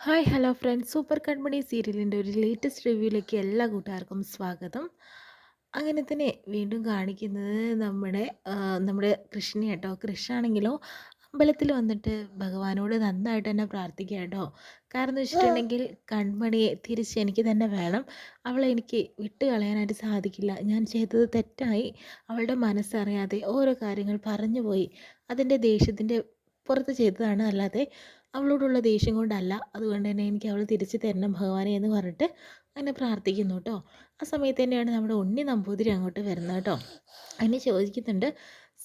Hi hello friends, super കൺമണി സീരിയലിൻ്റെ ഒരു latest റിവ്യൂയിലേക്ക് എല്ലാ കൂട്ടുകാർക്കും സ്വാഗതം. അങ്ങനെ തന്നെ വീണ്ടും കാണിക്കുന്നത് നമ്മുടെ കൃഷ്ണ കേട്ടോ. കൃഷ്ണാണെങ്കിലോ അമ്പലത്തിൽ വന്നിട്ട് ഭഗവാനോട് നന്നായിട്ട് തന്നെ പ്രാർത്ഥിക്കുക കേട്ടോ. കാരണം എന്ന് വെച്ചിട്ടുണ്ടെങ്കിൽ കൺമണിയെ തിരിച്ച് എനിക്ക് തന്നെ വേണം, അവളെ എനിക്ക് വിട്ട് കളയാനായിട്ട് സാധിക്കില്ല, ഞാൻ ചെയ്തത് തെറ്റായി. അവളുടെ മനസ്സറിയാതെ ഓരോ കാര്യങ്ങൾ പറഞ്ഞു പോയി, അതിൻ്റെ ദേഷ്യത്തിൻ്റെ പുറത്ത് ചെയ്തതാണ്, അല്ലാതെ അവളോടുള്ള ദേഷ്യം കൊണ്ടല്ല. അതുകൊണ്ട് തന്നെ എനിക്ക് അവൾ തിരിച്ച് തരണം ഭഗവാനെ എന്ന് പറഞ്ഞിട്ട് അങ്ങനെ പ്രാർത്ഥിക്കുന്നു കേട്ടോ. ആ സമയത്ത് തന്നെയാണ് നമ്മുടെ ഉണ്ണി നമ്പൂതിരി അങ്ങോട്ട് വരുന്നത് കേട്ടോ. അതിന് ചോദിക്കുന്നുണ്ട്,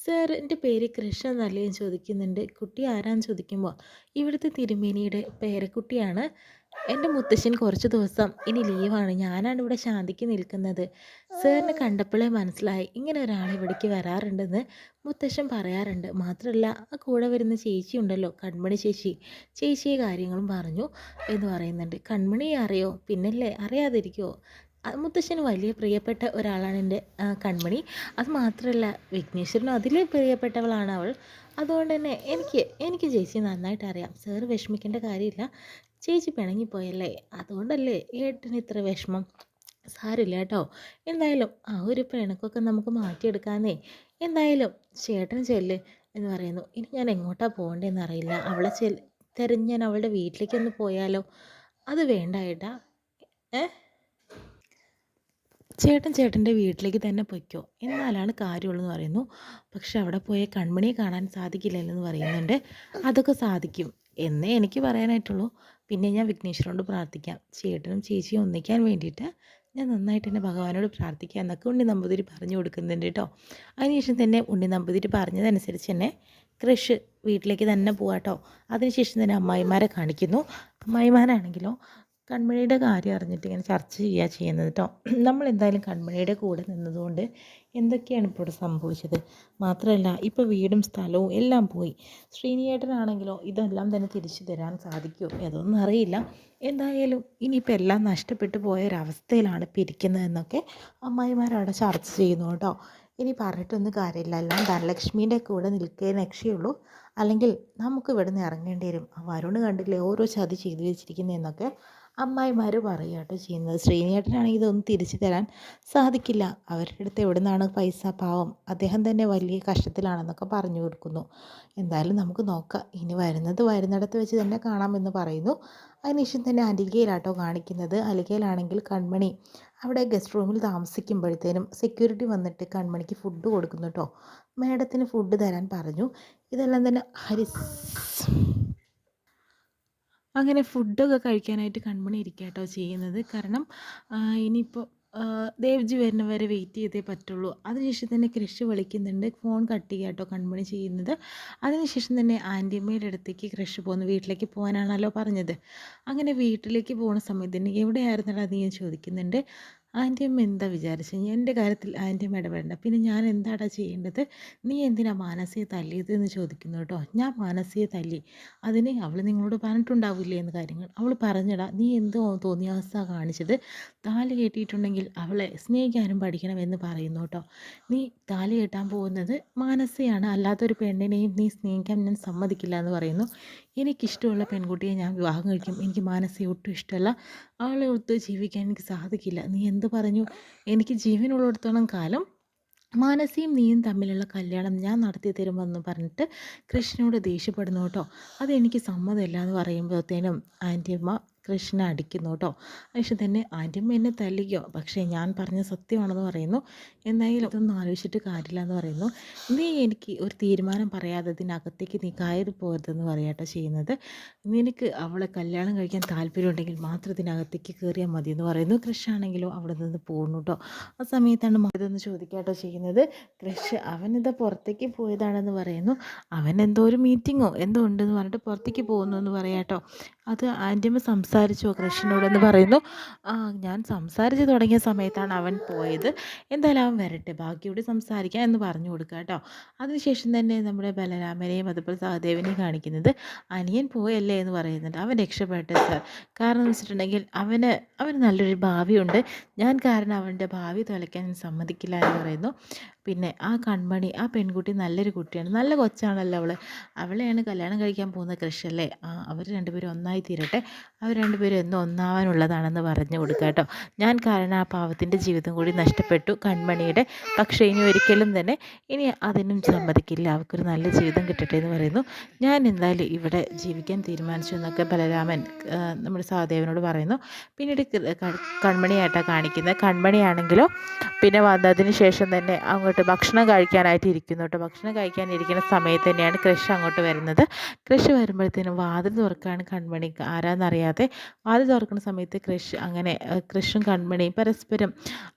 "സർ, എൻ്റെ പേര് കൃഷ്ണ എന്നല്ലേ?" എന്ന് ചോദിക്കുന്നുണ്ട്. കുട്ടി ആരാന്ന് ചോദിക്കുമ്പോൾ, "ഇവിടുത്തെ തിരുമേനിയുടെ പേരക്കുട്ടിയാണ്. എൻ്റെ മുത്തശ്ശൻ കുറച്ച് ദിവസം ഇനി ലീവാണ്, ഞാനാണ് ഇവിടെ ശാന്തിക്ക് നിൽക്കുന്നത്. സാറിനെ കണ്ടപ്പോഴേ മനസ്സിലായി ഇങ്ങനെ ഒരാൾ ഇവിടേക്ക് വരാറുണ്ടെന്ന് മുത്തശ്ശൻ പറയാറുണ്ട്. മാത്രമല്ല ആ കൂടെ വരുന്ന ചേച്ചി ഉണ്ടല്ലോ, കൺമണി ചേച്ചി, ചേച്ചിയെ കാര്യങ്ങളും പറഞ്ഞു എന്ന് പറയുന്നുണ്ട്." "കൺമണിയെ അറിയോ? പിന്നല്ലേ, അറിയാതിരിക്കുമോ? മുത്തശ്ശന് വലിയ പ്രിയപ്പെട്ട ഒരാളാണ് എൻ്റെ കൺമണി. അത് മാത്രമല്ല വിഘ്നേശ്വരനും അതിൽ പ്രിയപ്പെട്ടവളാണ് അവൾ. അതുകൊണ്ട് തന്നെ എനിക്ക് ചേച്ചിയെ നന്നായിട്ട് അറിയാം. സാറ് വിഷമിക്കേണ്ട കാര്യമില്ല. ചേച്ചി പിണങ്ങിപ്പോയല്ലേ, അതുകൊണ്ടല്ലേ ഏട്ടന് ഇത്ര വിഷമം. സാരില്ല കേട്ടോ, എന്തായാലും ആ ഒരു പിണക്കൊക്കെ നമുക്ക് മാറ്റിയെടുക്കാന്നേ. എന്തായാലും ചേട്ടന് ചെല്ല് എന്ന് പറയുന്നു. ഇനി ഞാൻ എങ്ങോട്ടാ പോകേണ്ടതെന്ന് അറിയില്ല, അവളെ തിരഞ്ഞ് ഞാൻ അവളുടെ വീട്ടിലേക്കൊന്ന് പോയാലോ? അത് വേണ്ട ഏട്ടാ. ഏ ചേട്ടൻ്റെ വീട്ടിലേക്ക് തന്നെ പൊയ്ക്കോ, എന്നാലാണ് കാര്യമുള്ളൂ എന്ന് പറയുന്നു. പക്ഷെ അവിടെ പോയ കൺമണിയെ കാണാൻ സാധിക്കില്ലല്ലോ എന്ന് പറയുന്നുണ്ട്. "അതൊക്കെ സാധിക്കും എന്നേ എനിക്ക് പറയാനായിട്ടുള്ളൂ. പിന്നെ ഞാൻ വിഘ്നേശ്വരനോട് പ്രാർത്ഥിക്കാം, ചേട്ടനും ചേച്ചിയും ഒന്നിക്കാൻ വേണ്ടിയിട്ട് ഞാൻ നന്നായിട്ട് തന്നെ ഭഗവാനോട് പ്രാർത്ഥിക്കാം" എന്നൊക്കെ ഉണ്ണി നമ്പൂതിരി പറഞ്ഞു കൊടുക്കുന്നുണ്ട് കേട്ടോ. അതിനുശേഷം തന്നെ ഉണ്ണി നമ്പൂതിരി പറഞ്ഞതനുസരിച്ച് തന്നെ കൃഷ് വീട്ടിലേക്ക് തന്നെ പോവാട്ടോ. അതിനുശേഷം തന്നെ അമ്മായിമാരെ കാണിക്കുന്നു. അമ്മായിമാരാണെങ്കിലോ കൺമണിയുടെ കാര്യം അറിഞ്ഞിട്ട് ഇങ്ങനെ ചർച്ച ചെയ്യുക ചെയ്യുന്നത് കേട്ടോ. നമ്മളെന്തായാലും കൺമണിയുടെ കൂടെ നിന്നതുകൊണ്ട് എന്തൊക്കെയാണ് ഇപ്പോൾ ഇവിടെ സംഭവിച്ചത്. മാത്രമല്ല ഇപ്പോൾ വീടും സ്ഥലവും എല്ലാം പോയി. ശ്രീനിയേട്ടനാണെങ്കിലോ ഇതെല്ലാം തന്നെ തിരിച്ചു തരാൻ സാധിക്കുമോ അതൊന്നും അറിയില്ല. എന്തായാലും ഇനിയിപ്പോൾ എല്ലാം നഷ്ടപ്പെട്ടു പോയ ഒരവസ്ഥയിലാണ് ഇപ്പോൾ ഇരിക്കുന്നതെന്നൊക്കെ അമ്മായിമാരവിടെ ചർച്ച ചെയ്യുന്നു കേട്ടോ. ഇനി പറഞ്ഞിട്ടൊന്നും കാര്യമില്ല, എല്ലാം ധനലക്ഷ്മീൻ്റെ കൂടെ നിൽക്കേ രക്ഷയുള്ളൂ, അല്ലെങ്കിൽ നമുക്ക് ഇവിടെ നിന്ന് ഇറങ്ങേണ്ടി വരും. ആ വരുണ് കണ്ടില്ലേ ഓരോ ചതി ചെയ്തു വെച്ചിരിക്കുന്നതെന്നൊക്കെ അമ്മായിമാർ പറയുക കേട്ടോ ചെയ്യുന്നത്. ശ്രീനിയേട്ടനാണെങ്കിൽ ഇതൊന്നും തിരിച്ചു തരാൻ സാധിക്കില്ല, അവരുടെ അടുത്ത് എവിടെ നിന്നാണ് പൈസ, പാവം അദ്ദേഹം തന്നെ വലിയ കഷ്ടത്തിലാണെന്നൊക്കെ പറഞ്ഞു കൊടുക്കുന്നു. എന്തായാലും നമുക്ക് നോക്കാം, ഇനി വരുന്നിടത്ത് വെച്ച് തന്നെ കാണാമെന്ന് പറയുന്നു. അതിനുശേഷം തന്നെ അലികയിലാട്ടോ കാണിക്കുന്നത്. അലികയിലാണെങ്കിൽ കൺമണി അവിടെ ഗസ്റ്റ് റൂമിൽ താമസിക്കുമ്പോഴത്തേനും സെക്യൂരിറ്റി വന്നിട്ട് കൺമണിക്ക് ഫുഡ് കൊടുക്കുന്നു കേട്ടോ. മേഡത്തിന് ഫുഡ് തരാൻ പറഞ്ഞു. ഇതെല്ലാം തന്നെ അങ്ങനെ ഫുഡൊക്കെ കഴിക്കാനായിട്ട് കൺമണി ഇരിക്കുക കേട്ടോ ചെയ്യുന്നത്. കാരണം ഇനിയിപ്പോൾ ദേവ്ജി വരുന്നവരെ വെയിറ്റ് ചെയ്തേ പറ്റുള്ളൂ. അതിനുശേഷം തന്നെ കൃഷി വിളിക്കുന്നുണ്ട്, ഫോൺ കട്ട് ചെയ്യുക കേട്ടോ കൺമണി ചെയ്യുന്നത്. അതിനുശേഷം തന്നെ ആൻറ്റിയമ്മയുടെ അടുത്തേക്ക് കൃഷി പോകുന്നു, വീട്ടിലേക്ക് പോകാനാണല്ലോ പറഞ്ഞത്. അങ്ങനെ വീട്ടിലേക്ക് പോകുന്ന സമയത്ത് എവിടെയായിരുന്നടാ നീ ചോദിക്കുന്നുണ്ട്. ആൻറ്റിയമ്മ എന്താ വിചാരിച്ചത്, എൻ്റെ കാര്യത്തിൽ ആൻറ്റിയമ്മ ഇടപെടേണ്ട, പിന്നെ ഞാൻ എന്താടാ ചെയ്യേണ്ടത്, നീ എന്തിനാ മാനസിയെ തല്ലിയത് എന്ന് ചോദിക്കുന്നു കേട്ടോ. ഞാൻ മാനസിയെ തല്ലി, അതിന് അവൾ നിങ്ങളോട് പറഞ്ഞിട്ടുണ്ടാവില്ലേ എന്ന് കാര്യങ്ങൾ. അവൾ പറഞ്ഞടാ, നീ എന്തോ തോന്നിയാസാ കാണിച്ചത്, താലി കെട്ടിയിട്ടുണ്ടെങ്കിൽ അവളെ സ്നേഹിക്കാനും പഠിക്കണമെന്ന് പറയുന്നു കേട്ടോ. നീ താലി കെട്ടാൻ പോകുന്നത് മാനസയാണ്, അല്ലാത്തൊരു പെണ്ണിനെയും നീ സ്നേഹിക്കാൻ ഞാൻ സമ്മതിക്കില്ല എന്ന് പറയുന്നു. എനിക്കിഷ്ടമുള്ള പെൺകുട്ടിയെ ഞാൻ വിവാഹം കഴിക്കും, എനിക്ക് മാനസയെ ഒട്ടും ഇഷ്ടമല്ല, അവളെ ഒത്ത് ജീവിക്കാൻ എനിക്ക് സാധിക്കില്ല. നീ എന്ത് പറഞ്ഞു, എനിക്ക് ജീവനുള്ളിടത്തോളം കാലം മാനസിയും നീയും തമ്മിലുള്ള കല്യാണം ഞാൻ നടത്തി തരുമെന്ന് പറഞ്ഞിട്ട് കൃഷ്ണനോട് ദേഷ്യപ്പെടുന്നു കേട്ടോ. അതെനിക്ക് സമ്മതമല്ല എന്ന് പറയുമ്പോഴത്തേനും ആൻറ്റിയമ്മ കൃഷ്ണനെ അടിക്കുന്നു കേട്ടോ. അതിനുശേഷം തന്നെ ആൻറ്റിയമ്മ എന്നെ തല്ലിക്കോ, പക്ഷേ ഞാൻ പറഞ്ഞ സത്യമാണെന്ന് പറയുന്നു. എന്തായാലും ഇതൊന്നും ആലോചിച്ചിട്ട് കാര്യമില്ല എന്ന് പറയുന്നു. നീ എനിക്ക് ഒരു തീരുമാനം പറയാത്തതിനകത്തേക്ക് നീ കയറി പോകരുതെന്ന് പറയാട്ടോ ചെയ്യുന്നത്. നിനക്ക് അവളെ കല്യാണം കഴിക്കാൻ താല്പര്യമുണ്ടെങ്കിൽ മാത്രം ഇതിനകത്തേക്ക് കയറിയാൽ മതി എന്ന് പറയുന്നു. കൃഷാണെങ്കിലോ അവിടെ നിന്ന് പോകുന്നു കേട്ടോ. ആ സമയത്താണ് ഇതൊന്ന് ചോദിക്കാട്ടോ ചെയ്യുന്നത്. കൃഷ് അവനിത് പുറത്തേക്ക് പോയതാണെന്ന് പറയുന്നു. അവൻ എന്തോ ഒരു മീറ്റിങ്ങോ എന്തോ ഉണ്ടെന്ന് പറഞ്ഞിട്ട് പുറത്തേക്ക് പോകുന്നു എന്ന് പറയാട്ടോ. അത് ആൻറ്റിയമ്മ സംസാരിച്ചോ കൃഷ്ണനോടെന്ന് പറയുന്നു. ഞാൻ സംസാരിച്ച് തുടങ്ങിയ സമയത്താണ് അവൻ പോയത്, എന്തായാലും അവൻ വരട്ടെ, ബാക്കിയോട് സംസാരിക്കാം എന്ന് പറഞ്ഞു കൊടുക്കുക കേട്ടോ. അതിനുശേഷം തന്നെ നമ്മുടെ ബലരാമനെയും അതുപോലെ സഹദേവനെയും കാണിക്കുന്നത്. അനിയൻ പോയല്ലേ എന്ന് പറയുന്നുണ്ട്. അവൻ രക്ഷപ്പെട്ടെ സാർ, കാരണം എന്ന് വെച്ചിട്ടുണ്ടെങ്കിൽ അവന് നല്ലൊരു ഭാവിയുണ്ട്, ഞാൻ കാരണം അവൻ്റെ ഭാവി തുലയ്ക്കാൻ സമ്മതിക്കില്ല എന്ന് പറയുന്നു. പിന്നെ ആ കൺമണി ആ പെൺകുട്ടി നല്ലൊരു കുട്ടിയാണ്, നല്ല കൊച്ചാണല്ലോ അവളെയാണ് കല്യാണം കഴിക്കാൻ പോകുന്ന കൃഷല്ലേ, അവർ രണ്ടുപേരും ഒന്നായി തീരട്ടെ, അവർ രണ്ടുപേരും എന്നും ഒന്നാവാനുള്ളതാണെന്ന് പറഞ്ഞു കൊടുക്കുക കേട്ടോ. ഞാൻ കാരണം ആ പാവത്തിൻ്റെ ജീവിതം കൂടി നഷ്ടപ്പെട്ടു കൺമണിയുടെ, പക്ഷേ ഇനി ഒരിക്കലും തന്നെ ഇനി അതിനും സമ്മതിക്കില്ല, അവർക്കൊരു നല്ല ജീവിതം കിട്ടട്ടെ എന്ന് പറയുന്നു. ഞാൻ എന്തായാലും ഇവിടെ ജീവിക്കാൻ തീരുമാനിച്ചു എന്നൊക്കെ ബലരാമൻ നമ്മുടെ സഹദേവനോട് പറയുന്നു. പിന്നീട് കൺമണിയായിട്ടാണ് കാണിക്കുന്നത്. കൺമണിയാണെങ്കിലോ പിന്നെ വന്നതിന് ശേഷം തന്നെ അങ്ങോട്ട് ഭക്ഷണം കഴിക്കാനായിട്ട് ഇരിക്കുന്നു കേട്ടോ. ഭക്ഷണം കഴിക്കാനിരിക്കുന്ന സമയത്ത് തന്നെയാണ് കൃഷ് അങ്ങോട്ട് വരുന്നത്. കൃഷ് വരുമ്പോഴത്തേനും വാതിൽ തുറക്കുകയാണ് കൺമണി, ആരാന്നറിയാതെ വാതിൽ തുറക്കുന്ന സമയത്ത് കൃഷും കൺമണിയും പരസ്പരം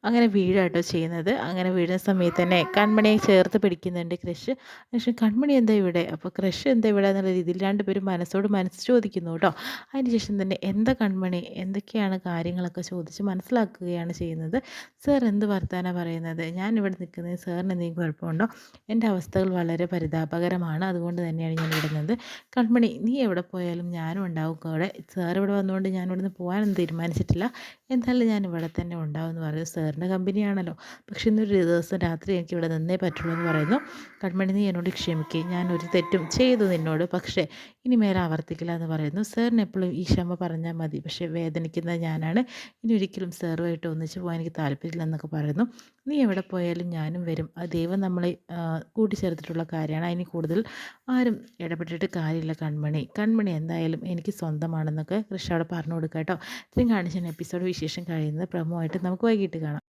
അങ്ങനെ വീഴുക കേട്ടോ ചെയ്യുന്നത്. അങ്ങനെ വീഴുന്ന സമയത്ത് തന്നെ കൺമണിയെ ചേർത്ത് പിടിക്കുന്നുണ്ട് കൃഷ്. പക്ഷേ കൺമണി എന്താ ഇവിടെ, അപ്പോൾ കൃഷ് എന്താ ഇവിടെ എന്നുള്ള രീതിയിൽ രണ്ടുപേരും മനസ്സോട് മനസ്സ് ചോദിക്കുന്നു കേട്ടോ. അതിനുശേഷം തന്നെ എന്താ കൺമണി, എന്തൊക്കെയാണ് കാര്യങ്ങളൊക്കെ ചോദിച്ച് മനസ്സിലാക്കുകയാണ് ചെയ്യുന്നത്. സാർ എന്ത് വർത്താനാണ് പറയുന്നത്, ഞാനിവിടെ നിൽക്കുന്നത് സാറിന് എന്തെങ്കിലും കുഴപ്പമുണ്ടോ, എൻ്റെ അവസ്ഥകൾ വളരെ പരിതാപകരമാണ്, അതുകൊണ്ട് തന്നെയാണ് ഞാൻ ഇടുന്നത്. കൺമണി നീ എവിടെ പോയാലും ഞാനും ഉണ്ടാവും കൂടെ, സാർ ഇവിടെ വന്നുകൊണ്ട് ഞാൻ ഇവിടുന്ന് പോകാനൊന്നും തീരുമാനിച്ചിട്ടില്ല, എന്തായാലും ഞാൻ ഇവിടെ തന്നെ ഉണ്ടാവും എന്ന് പറയും. സാറിൻ്റെ കമ്പനിയാണല്ലോ, പക്ഷെ ഇന്നൊരു ദിവസം രാത്രി എനിക്ക് ഇവിടെ നിന്നേ പറ്റുള്ളൂ എന്ന് പറയുന്നു. കൺമണി നീ എന്നോട് ക്ഷമിക്കുക, ഞാൻ ഒരു തെറ്റും ചെയ്തു നിന്നോട്, പക്ഷേ ഇനി മേലെ ആവർത്തിക്കില്ല എന്ന് പറയുന്നു. സാറിന് എപ്പോഴും ഈ ക്ഷമ പറഞ്ഞാൽ മതി, പക്ഷേ വേദനിക്കുന്നത് ഞാനാണ്, ഇനി ഒരിക്കലും സാറുമായിട്ട് ഒന്നിച്ച് പോകാൻ എനിക്ക് താല്പര്യമില്ലെന്നൊക്കെ പറയുന്നു. നീ എവിടെ പോയാലും ഞാനും വരും, അത് ദൈവം നമ്മളെ കൂട്ടിച്ചേർത്തിട്ടുള്ള കാര്യമാണ്, അതിന് കൂടുതൽ ആരും ഇടപെട്ടിട്ട് കാര്യമില്ല കൺമണി, കൺമണി എന്തായാലും എനിക്ക് സ്വന്തമാണെന്നൊക്കെ കൃഷി അവിടെ പറഞ്ഞു കൊടുക്കുക കേട്ടോ. ഇത്രയും കാണിച്ചാണ് എപ്പിസോഡ് വിശേഷം കഴിയുന്നത്. പ്രമോ ആയിട്ട് നമുക്ക് വൈകിട്ട് കാണാം.